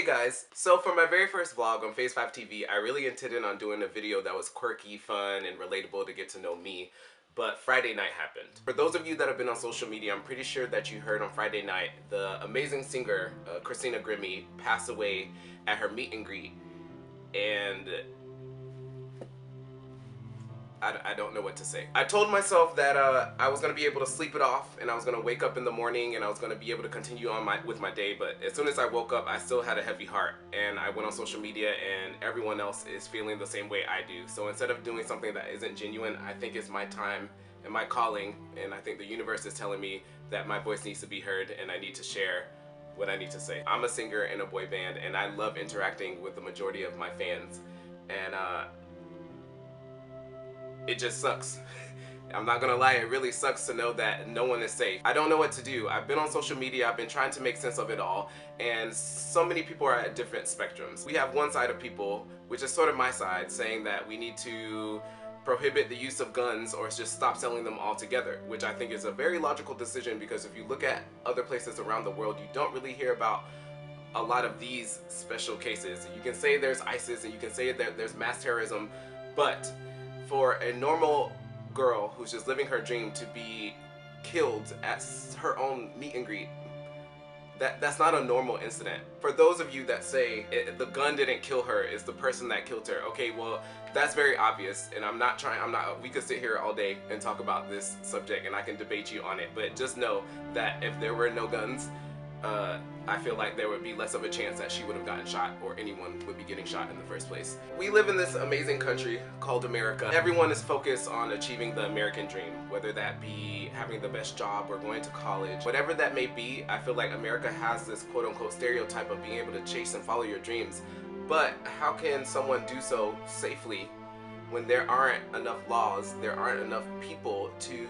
guys, so for my very first vlog on PhaseFiveTV, I really intended on doing a video that was quirky, fun, and relatable to get to know me, but Friday night happened. For those of you that have been on social media, I'm pretty sure that you heard on Friday night the amazing singer Christina Grimmie passed away at her meet and greet, and I don't know what to say. I told myself that I was going to be able to sleep it off, and I was going to wake up in the morning and I was going to be able to continue on with my day, but as soon as I woke up, I still had a heavy heart, and I went on social media and everyone else is feeling the same way I do. So instead of doing something that isn't genuine, I think it's my time and my calling, and I think the universe is telling me that my voice needs to be heard and I need to share what I need to say. I'm a singer in a boy band, and I love interacting with the majority of my fans, and it just sucks. I'm not gonna lie, it really sucks to know that no one is safe. I don't know what to do. I've been on social media, I've been trying to make sense of it all, and so many people are at different spectrums. We have one side of people, which is sort of my side, saying that we need to prohibit the use of guns or just stop selling them altogether, which I think is a very logical decision, because if you look at other places around the world, you don't really hear about a lot of these special cases. You can say there's ISIS and you can say that there's mass terrorism, but for a normal girl who's just living her dream to be killed at her own meet and greet, that's not a normal incident. For those of you that say the gun didn't kill her, it's the person that killed her, okay, well, that's very obvious, and we could sit here all day and talk about this subject and I can debate you on it, but just know that if there were no guns, I feel like there would be less of a chance that she would have gotten shot, or anyone would be getting shot in the first place. We live in this amazing country called America. Everyone is focused on achieving the American dream, whether that be having the best job or going to college. Whatever that may be, I feel like America has this quote-unquote stereotype of being able to chase and follow your dreams. But how can someone do so safely when there aren't enough laws, there aren't enough people to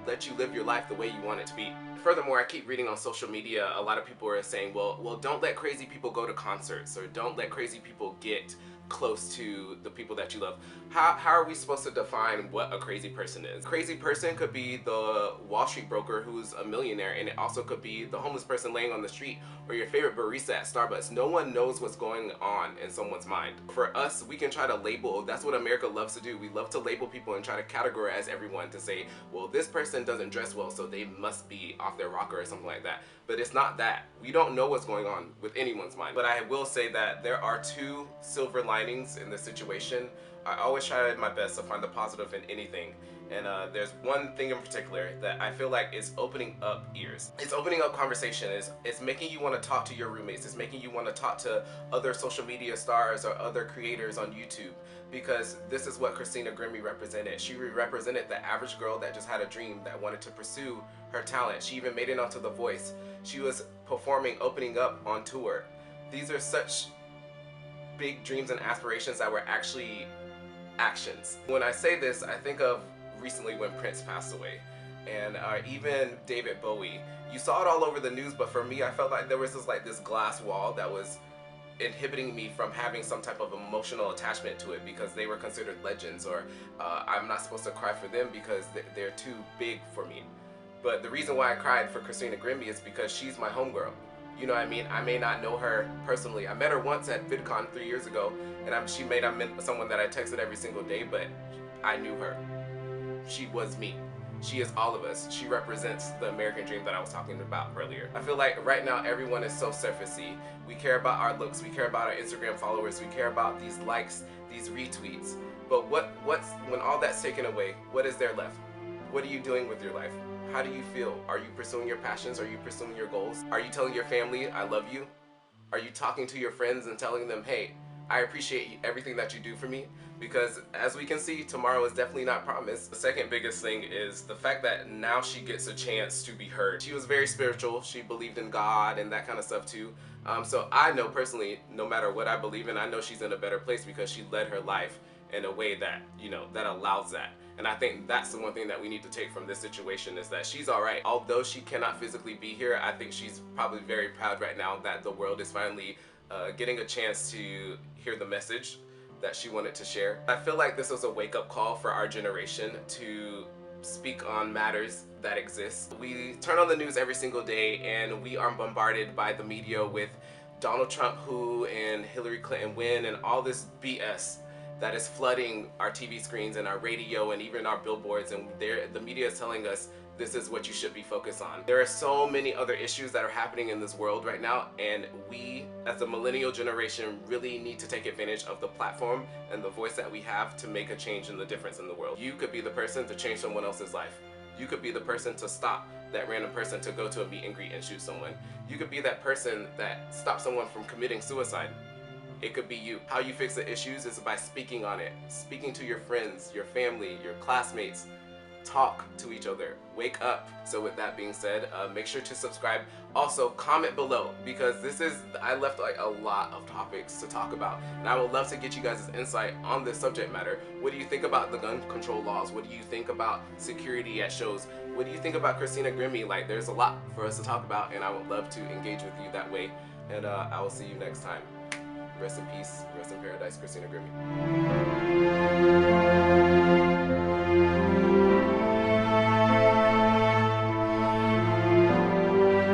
let you live your life the way you want it to be? Furthermore, I keep reading on social media, a lot of people are saying, well, don't let crazy people go to concerts, or don't let crazy people get close to the people that you love. How are we supposed to define what a crazy person is? A crazy person could be the Wall Street broker who's a millionaire, and it also could be the homeless person laying on the street, or your favorite barista at Starbucks. No one knows what's going on in someone's mind. For us, we can try to label. That's what America loves to do. We love to label people and try to categorize everyone to say, well, this person doesn't dress well, so they must be off their rocker or something like that. But it's not that. We don't know what's going on with anyone's mind. But I will say that there are two silver linings in this situation. I always try my best to find the positive in anything, and there's one thing in particular that I feel like is opening up ears. It's opening up conversation. It's making you want to talk to your roommates. It's making you want to talk to other social media stars or other creators on YouTube, because this is what Christina Grimmie represented. She represented the average girl that just had a dream, that wanted to pursue her talent. She even made it onto The Voice. She was performing, opening up on tour. These are such big dreams and aspirations that were actually actions. When I say this, I think of recently when Prince passed away, and even David Bowie. You saw it all over the news, but for me, I felt like there was this glass wall that was inhibiting me from having some type of emotional attachment to it, because they were considered legends, or I'm not supposed to cry for them because they're too big for me. But the reason why I cried for Christina Grimmie is because she's my homegirl. You know what I mean? I may not know her personally. I met her once at VidCon 3 years ago, and she may not meant someone that I texted every single day, but I knew her. She was me. She is all of us. She represents the American dream that I was talking about earlier. I feel like right now everyone is so surfacey. We care about our looks, we care about our Instagram followers, we care about these likes, these retweets. But when all that's taken away, what is there left? What are you doing with your life? How do you feel? Are you pursuing your passions? Are you pursuing your goals? Are you telling your family, I love you? Are you talking to your friends and telling them, hey, I appreciate everything that you do for me? Because as we can see, tomorrow is definitely not promised. The second biggest thing is the fact that now she gets a chance to be heard. She was very spiritual. She believed in God and that kind of stuff too. So I know personally, no matter what I believe in, I know she's in a better place because she led her life in a way that, that allows that. And I think that's the one thing that we need to take from this situation, is that she's all right. Although she cannot physically be here, I think she's probably very proud right now that the world is finally getting a chance to hear the message that she wanted to share. I feel like this was a wake-up call for our generation to speak on matters that exist. We turn on the news every single day and we are bombarded by the media with Donald Trump who and Hillary Clinton win and all this BS that is flooding our TV screens and our radio and even our billboards, and the media is telling us this is what you should be focused on. There are so many other issues that are happening in this world right now, and we as the millennial generation really need to take advantage of the platform and the voice that we have to make a change and the difference in the world. You could be the person to change someone else's life. You could be the person to stop that random person to go to a meet and greet and shoot someone. You could be that person that stops someone from committing suicide. It could be you. How you fix the issues is by speaking on it. Speaking to your friends, your family, your classmates. Talk to each other. Wake up. So with that being said, make sure to subscribe. Also, comment below, because I left like a lot of topics to talk about, and I would love to get you guys' insight on this subject matter. What do you think about the gun control laws? What do you think about security at shows? What do you think about Christina Grimmie? Like, there's a lot for us to talk about, and I would love to engage with you that way. And I will see you next time. Rest in peace, rest in paradise, Christina Grimmie.